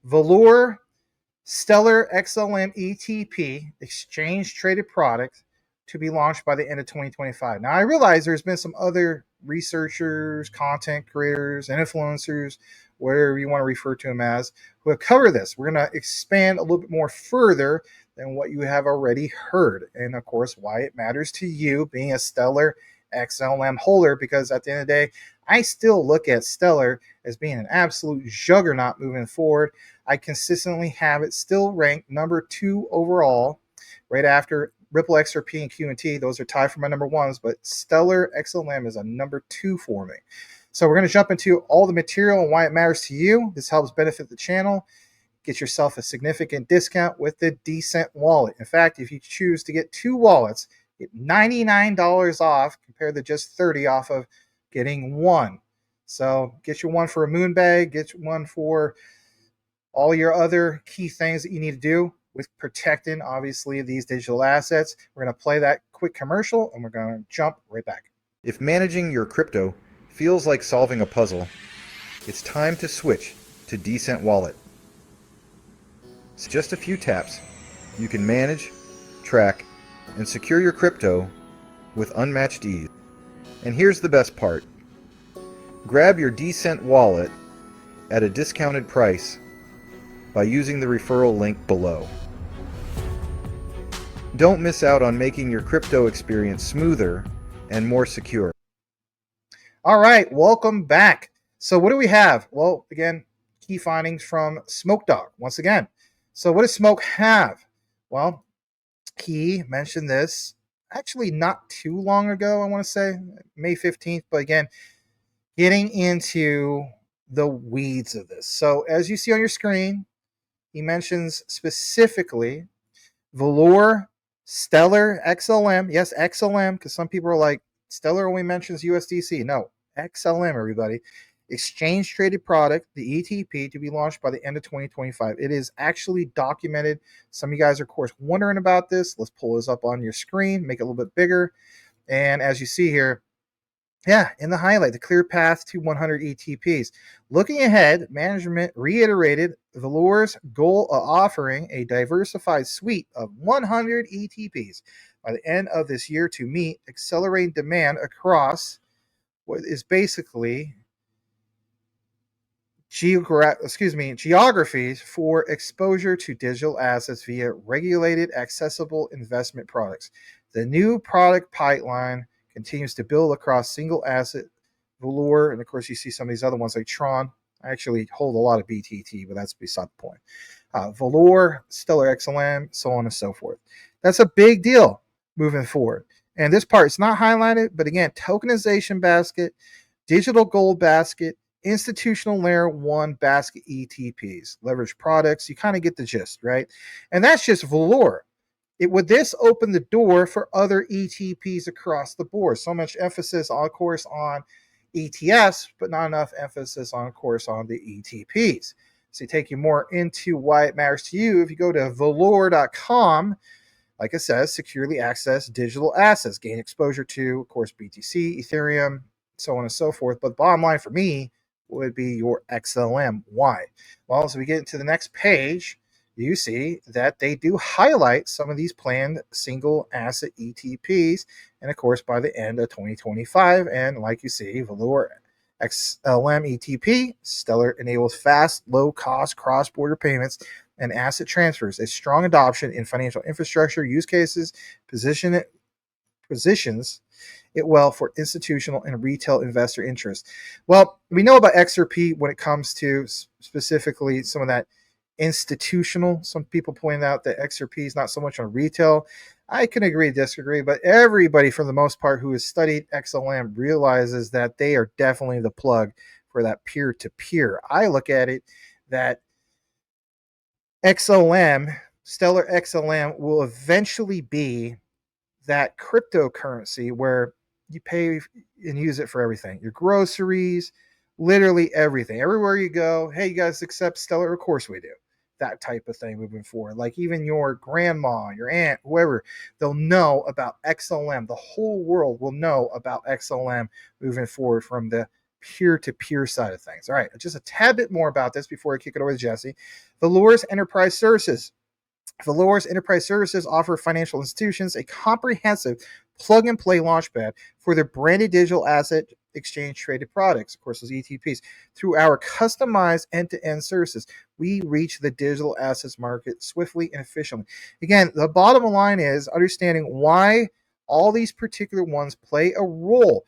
Valour Stellar XLM ETP, exchange traded product, to be launched by the end of 2025. Now, I realize there's been some other researchers, content creators, influencers, whatever you want to refer to them as, who have covered this. We're going to expand a little bit more further than what you have already heard. And of course, why it matters to you being a Stellar XLM holder, because at the end of the day, I still look at Stellar as being an absolute juggernaut moving forward. I consistently have it still ranked number 2 overall, right after Ripple XRP and Q&T. Those are tied for my number ones, but Stellar XLM is a number 2 for me. So we're going to jump into all the material and why it matters to you. This helps benefit the channel. Get yourself a significant discount with the Decent wallet. In fact, if you choose to get 2 wallets, get $99 off compared to just $30 off of getting 1. So get you one for a moon bag, get you one for all your other key things that you need to do with protecting, obviously, these digital assets. We're going to play that quick commercial and we're going to jump right back. If managing your crypto feels like solving a puzzle, it's time to switch to Decent Wallet. It's just a few taps. You can manage, track, and secure your crypto with unmatched ease. And here's the best part. Grab your Decent Wallet at a discounted price by using the referral link below. Don't miss out on making your crypto experience smoother and more secure. All right, welcome back. So what do we have? Well, again, key findings from Smoke Dog once again. So what does Smoke have? Well, he mentioned this actually not too long ago, I want to say May 15th, but again, getting into the weeds of this. So as you see on your screen, he mentions specifically Valour Stellar XLM. Yes, XLM, because some people are like, Stellar only mentions USDC. No, XLM, everybody. Exchange traded product, the ETP, to be launched by the end of 2025. It is actually documented. Some of you guys are, of course, wondering about this. Let's pull this up on your screen, make it a little bit bigger. And as you see here, yeah, in the highlight, the clear path to 100 ETPs. Looking ahead, management reiterated Valour's goal of offering a diversified suite of 100 ETPs by the end of this year to meet accelerating demand across what is basically geographies for exposure to digital assets via regulated, accessible investment products. The new product pipeline continues to build across single asset Valour, and of course you see some of these other ones like Tron. I actually hold a lot of BTT, but that's beside the point. Valour, Stellar XLM, so on and so forth. That's a big deal moving forward. And this part is not highlighted, but again, tokenization basket, digital gold basket, institutional layer 1 basket ETPs, leverage products. You kind of get the gist, right? And that's just Valour. Would this open the door for other ETPs across the board? So much emphasis, of course, on ETFs, but not enough emphasis, on, of course, on the ETPs. So take you more into why it matters to you. If you go to valour.com, like it says, securely access digital assets, gain exposure to, of course, BTC, Ethereum, so on and so forth. But the bottom line for me would be your XLM. Why? Well, as we get into the next page, you see that they do highlight some of these planned single asset ETPs, and of course by the end of 2025. And like you see, Valour XLM ETP, Stellar enables fast, low-cost cross-border payments and asset transfers. A strong adoption in financial infrastructure use cases positions it well for institutional and retail investor interest. Well, we know about XRP when it comes to specifically some of that institutional. Some people point out that XRP is not so much on retail. I can agree, disagree, but everybody for the most part who has studied XLM realizes that they are definitely the plug for that peer-to-peer. I look at it that XLM, Stellar XLM, will eventually be that cryptocurrency where you pay and use it for everything. Your groceries, literally everything. Everywhere you go, hey, you guys accept Stellar? Of course we do. That type of thing moving forward. Like even your grandma, your aunt, whoever, they'll know about XLM. The whole world will know about XLM moving forward from the peer-to-peer side of things. All right, just a tad bit more about this before I kick it over to Jesse. Valour's Enterprise Services. Valour's Enterprise Services offer financial institutions a comprehensive plug-and-play launchpad for their branded digital asset exchange traded products, of course, those ETPs. Through our customized end-to-end services, we reach the digital assets market swiftly and efficiently. Again, the bottom line is understanding why all these particular ones play a role.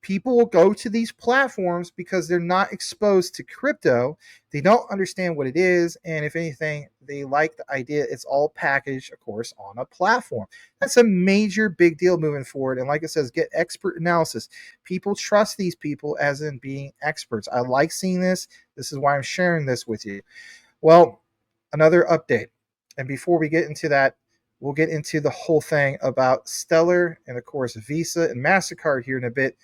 People will go to these platforms because they're not exposed to crypto. They don't understand what it is. And if anything, they like the idea it's all packaged, of course, on a platform. That's a major big deal moving forward. And like it says, get expert analysis. People trust these people as in being experts. I like seeing this. This is why I'm sharing this with you. Well, another update. And before we get into that, we'll get into the whole thing about Stellar and, of course, Visa and Mastercard here in a bit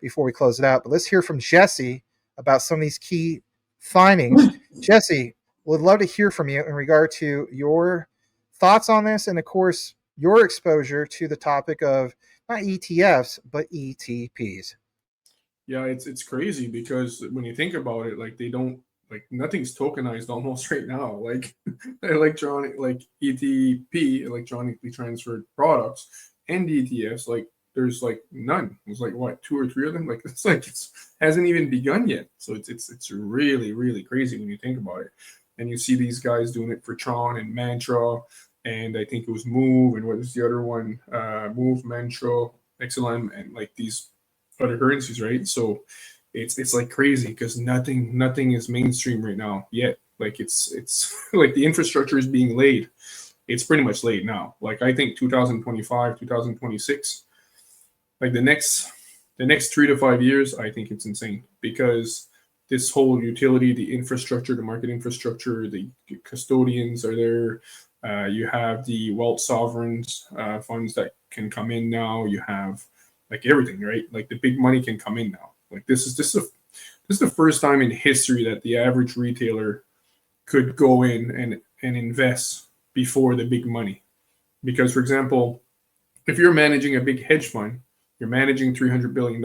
before we close it out. But let's hear from Jesse about some of these key findings. Jesse, would love to hear from you in regard to your thoughts on this and, of course, your exposure to the topic of not ETFs, but ETPs. Yeah, it's crazy because when you think about it, like they don't like nothing's tokenized almost right now. Like electronic, like ETP, electronically transferred products, and ETFs, like there's like none. There's like what, 2 or 3 of them. Like it's hasn't even begun yet. So it's really really crazy when you think about it. And you see these guys doing it for Tron and Mantra, and I think it was Move, and what was the other one? Move, Mantra, XLM, and like these other currencies, right? So it's like crazy because nothing is mainstream right now yet. Like it's like the infrastructure is being laid. It's pretty much laid now. Like I think 2025, 2026, like the next 3 to 5 years, I think it's insane because this whole utility, the infrastructure, the market infrastructure, the custodians are there. You have the wealth sovereigns funds that can come in now. You have like everything, right? Like the big money can come in now. Like this is the first time in history that the average retailer could go in and invest before the big money. Because, for example, if you're managing a big hedge fund, you're managing $300 billion,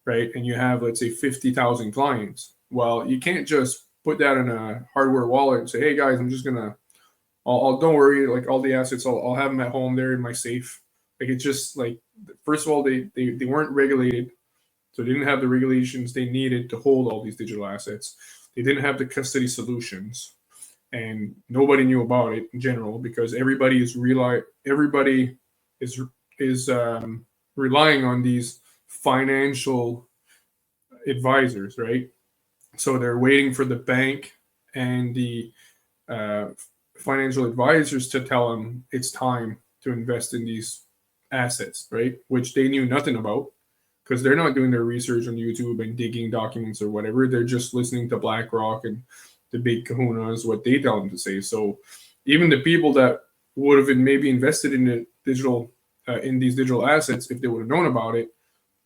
right? And you have, let's say, 50,000 clients. Well, you can't just put that in a hardware wallet and say, hey, guys, I'm just going to, don't worry, like all the assets, I'll have them at home there in my safe. Like it's just like, first of all, they weren't regulated. So they didn't have the regulations they needed to hold all these digital assets. They didn't have the custody solutions. And nobody knew about it in general because everybody is relying on these financial advisors, right? So they're waiting for the bank and the financial advisors to tell them it's time to invest in these assets, right? Which they knew nothing about because they're not doing their research on YouTube and digging documents or whatever. They're just listening to BlackRock and the big kahunas, what they tell them to say. So even the people that would have maybe invested in the digital in these digital assets, if they would have known about it,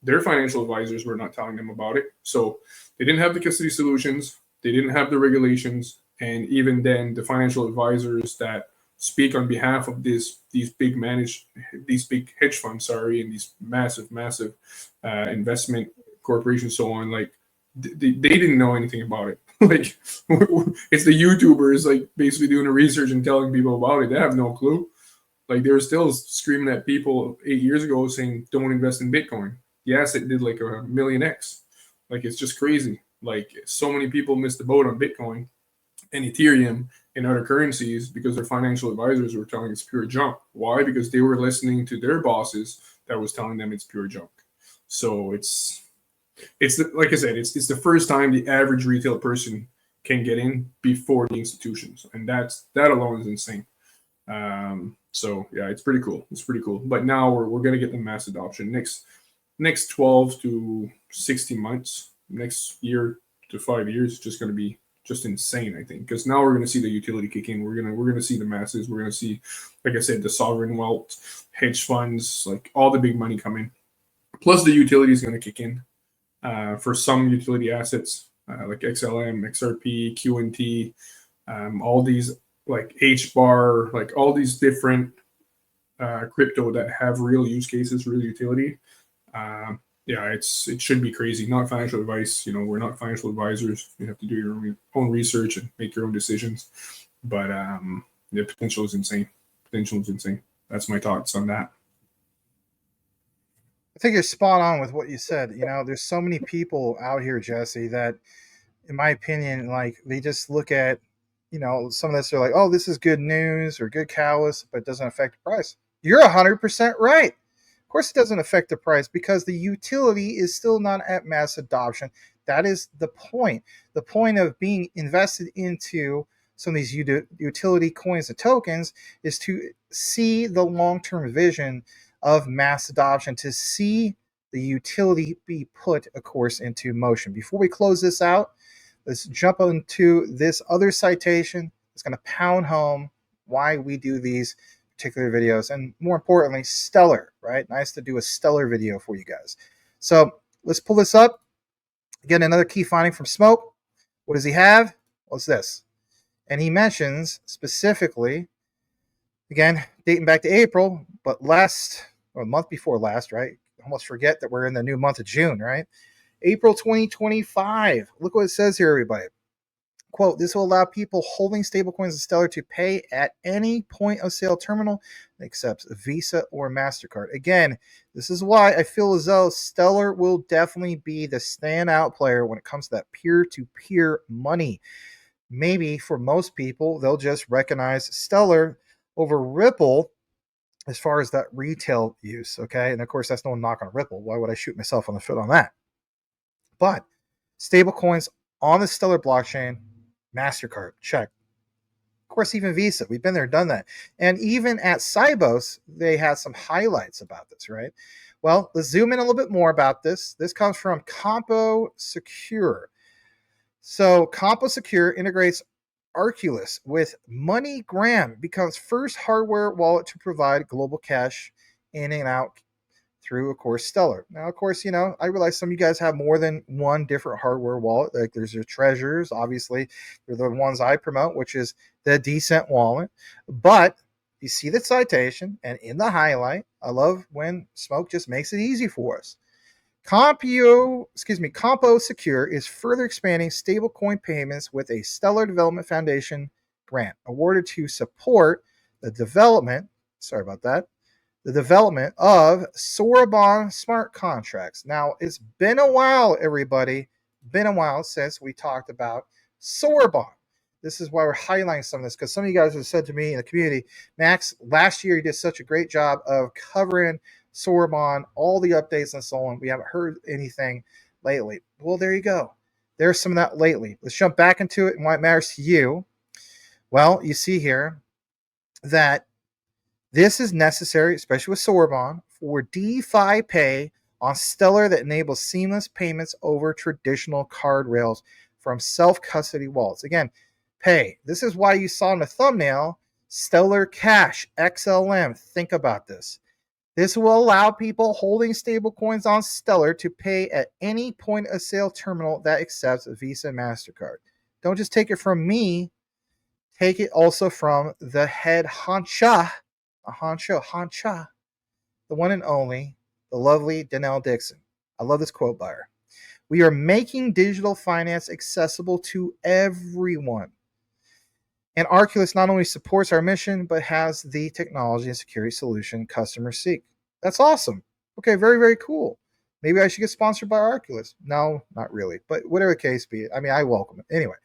their financial advisors were not telling them about it. So they didn't have the custody solutions, they didn't have the regulations, and even then, the financial advisors that speak on behalf of these big hedge funds, and these massive investment corporations, so on, like they didn't know anything about it. Like it's the YouTubers like basically doing the research and telling people about it. They have no clue. Like they were still screaming at people 8 years ago saying don't invest in Bitcoin. Yes, it did like a million X. Like it's just crazy. Like so many people missed the boat on Bitcoin and Ethereum and other currencies because their financial advisors were telling it's pure junk. Why? Because they were listening to their bosses that was telling them it's pure junk. So it's like I said, it's the first time the average retail person can get in before the institutions, and that alone is insane. So yeah, it's pretty cool. It's pretty cool. But now we're gonna get the mass adoption next 12 to 60 months, next year to 5 years, just gonna be just insane, I think, because now we're gonna see the utility kick in. We're gonna see the masses. We're gonna see, like I said, the sovereign wealth, hedge funds, like all the big money come in. Plus the utility is gonna kick in. For some utility assets like XLM, XRP, QNT, all these like HBAR, like all these different crypto that have real use cases, real utility. yeah, it should be crazy. Not financial advice. We're not financial advisors. You have to do your own research and make your own decisions. But the potential is insane. That's my thoughts on that. I think you're spot on with what you said. There's so many people out here, Jesse, that, in my opinion, like they just look at, some of this. They're like, "Oh, this is good news or good catalyst, but it doesn't affect the price." You're 100% right. Of course, it doesn't affect the price because the utility is still not at mass adoption. That is the point. The point of being invested into some of these utility coins and tokens is to see the long-term vision of mass adoption, to see the utility be put, of course, into motion. Before we close this out, let's jump into this other citation. It's going to pound home why we do these particular videos, and more importantly, stellar, right? Nice to do a stellar video for you guys. So let's pull this up. Again, another key finding from Smoke. What does he have? Well, it's this. And he mentions specifically, again, dating back to April, but a month before last, right? Almost forget that we're in the new month of June, right? April 2025. Look what it says here, everybody. Quote, this will allow people holding stablecoins in Stellar to pay at any point of sale terminal that accepts Visa or MasterCard. Again, this is why I feel as though Stellar will definitely be the standout player when it comes to that peer-to-peer money. Maybe for most people, they'll just recognize Stellar over Ripple as far as that retail use, okay? And of course, that's no knock on Ripple. Why would I shoot myself on the foot on that? But stablecoins on the Stellar blockchain, MasterCard, check. Of course, even Visa. We've been there, done that. And even at Cybos, they had some highlights about this, right? Well, let's zoom in a little bit more about this. This comes from Compo Secure. So Compo Secure integrates Arculus with Moneygram, becomes first hardware wallet to provide global cash in and out through, of course, Stellar. Now, of course, I realize some of you guys have more than one different hardware wallet. Like there's your Treasures, obviously, they're the ones I promote, which is the Decent wallet. But you see the citation, and in the highlight, I love when Smoke just makes it easy for us. Compo Secure is further expanding stablecoin payments with a Stellar Development Foundation grant awarded to support the development. Sorry about that. The development of Sorobon smart contracts. Now, it's been a while, everybody. Been a while since we talked about Sorobon. This is why we're highlighting some of this, because some of you guys have said to me in the community, Max, last year you did such a great job of covering Sorobon, all the updates and so on. We haven't heard anything lately. Well, there you go. There's some of that lately. Let's jump back into it and why it matters to you. Well, you see here that this is necessary, especially with Sorobon, for DeFi Pay on Stellar that enables seamless payments over traditional card rails from self-custody wallets. Again, Pay. This is why you saw in the thumbnail, Stellar Cash XLM. Think about this. This will allow people holding stablecoins on Stellar to pay at any point of sale terminal that accepts Visa and MasterCard. Don't just take it from me. Take it also from the head honcha, the one and only, the lovely Danelle Dixon. I love this quote by her. We are making digital finance accessible to everyone. And Arculus not only supports our mission, but has the technology and security solution customers seek. That's awesome. Okay, very, very cool. Maybe I should get sponsored by Arculus. No, not really. But whatever the case be, I welcome it. Anyway,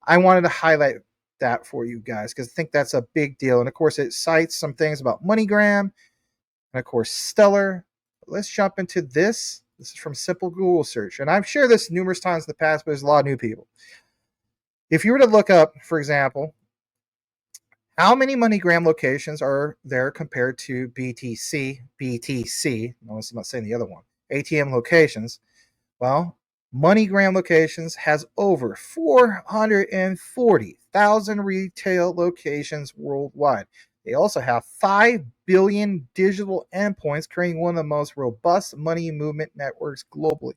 I wanted to highlight that for you guys because I think that's a big deal. And of course, it cites some things about Moneygram and of course Stellar. Let's jump into this. This is from Simple Google Search. And I've shared this numerous times in the past, but there's a lot of new people. If you were to look up, for example, how many Moneygram locations are there compared to BTC? Notice I'm not saying the other one. ATM locations. Well, Moneygram locations has over 440,000 retail locations worldwide. They also have 5 billion digital endpoints, creating one of the most robust money movement networks globally.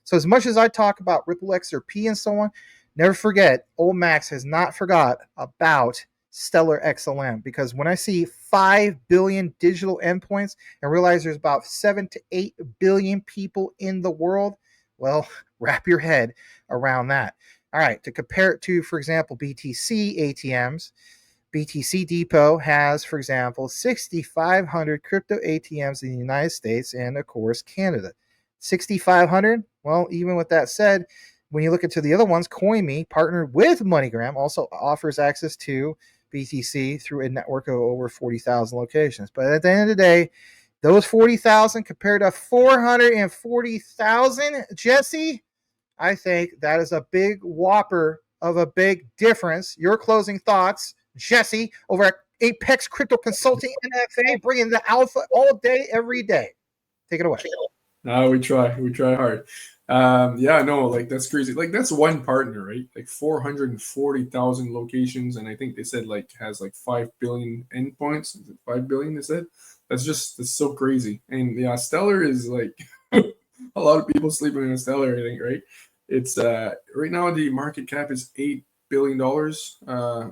So as much as I talk about Ripple XRP and so on, never forget, old Max has not forgot about Stellar XLM, because when I see 5 billion digital endpoints and realize there's about 7 to 8 billion people in the world, well, wrap your head around that. All right, to compare it to, for example, BTC ATMs, BTC Depot has, for example, 6,500 crypto ATMs in the United States and, of course, Canada. 6,500? Well, even with that said, when you look into the other ones, CoinMe, partnered with MoneyGram, also offers access to BTC through a network of over 40,000 locations. But at the end of the day, those 40,000 compared to 440,000, Jesse, I think that is a big whopper of a big difference. Your closing thoughts, Jesse, over at Apex Crypto Consulting NFA, bringing the alpha all day, every day. Take it away. We try hard. Yeah, no, like that's crazy. Like that's one partner, right? Like 440,000 locations, and I think they said like has like 5 billion endpoints. Is it 5 billion? They said that's so crazy. And yeah, Stellar is like a lot of people sleeping in Stellar. I think, right? It's right now the market cap is $8 billion,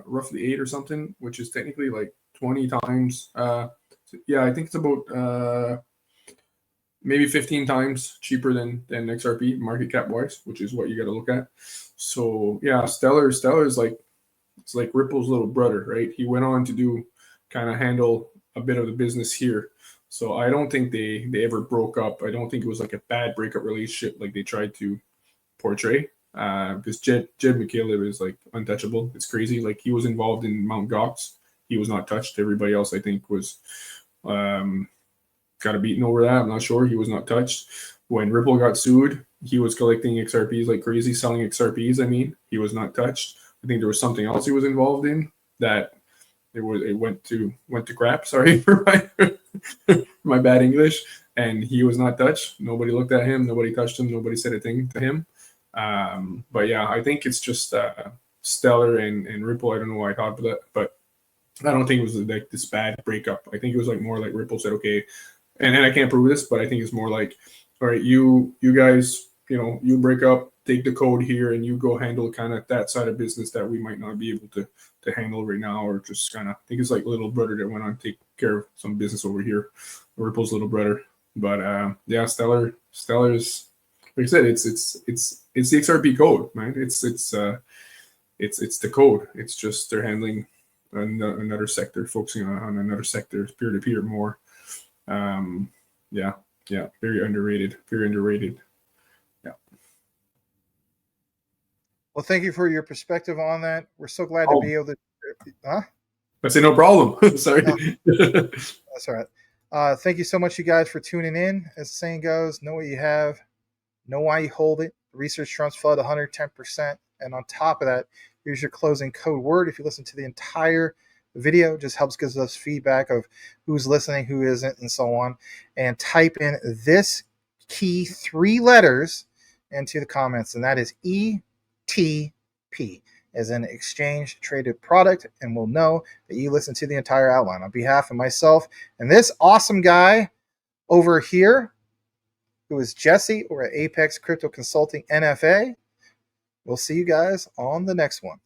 roughly 8 or something, which is technically like 20 times. Yeah, I think it's about maybe 15 times cheaper than XRP market cap wise, which is what you got to look at. So yeah, Stellar is like, it's like Ripple's little brother, right? He went on to do kind of handle a bit of the business here. So I don't think they ever broke up. I don't think it was like a bad breakup relationship like they tried to portray. Because Jed McCaleb is like untouchable. It's crazy. Like he was involved in Mt. Gox. He was not touched. Everybody else, I think, was got a beaten over that. I'm not sure. He was not touched. When Ripple got sued, he was collecting XRPs like crazy, selling XRPs. I mean, he was not touched. I think there was something else he was involved in that it went to crap. Sorry for my bad English. And he was not touched. Nobody looked at him. Nobody touched him. Nobody said a thing to him. But yeah, I think it's just Stellar and Ripple. I don't know why I thought of that, but I don't think it was like this bad breakup. I think it was like more like Ripple said, okay, and I can't prove this, but I think it's more like, all right, you guys, you break up, take the code here, and you go handle kind of that side of business that we might not be able to handle right now, or just kind of, I think it's like little brother that went on to take care of some business over here, Ripple's little brother. But yeah, Stellar's, like I said, it's the XRP code, man. It's the code. It's just they're handling another sector, focusing on another sector, peer to peer more. Yeah, very underrated. Yeah. Well, thank you for your perspective on that. We're so glad to be able to. Huh? I say no problem. Sorry. No, that's all right. Thank you so much, you guys, for tuning in. As the saying goes, know what you have, know why you hold it. Research trumps flood 110%. And on top of that, here's your closing code word. If you listen to the entire video, just helps gives us feedback of who's listening, who isn't, and so on. And type in this key 3 letters into the comments, and that is ETP, as an exchange traded product, and we'll know that you listen to the entire outline. On behalf of myself and this awesome guy over here, who is Jesse over at Apex Crypto Consulting NFA, we'll see you guys on the next one.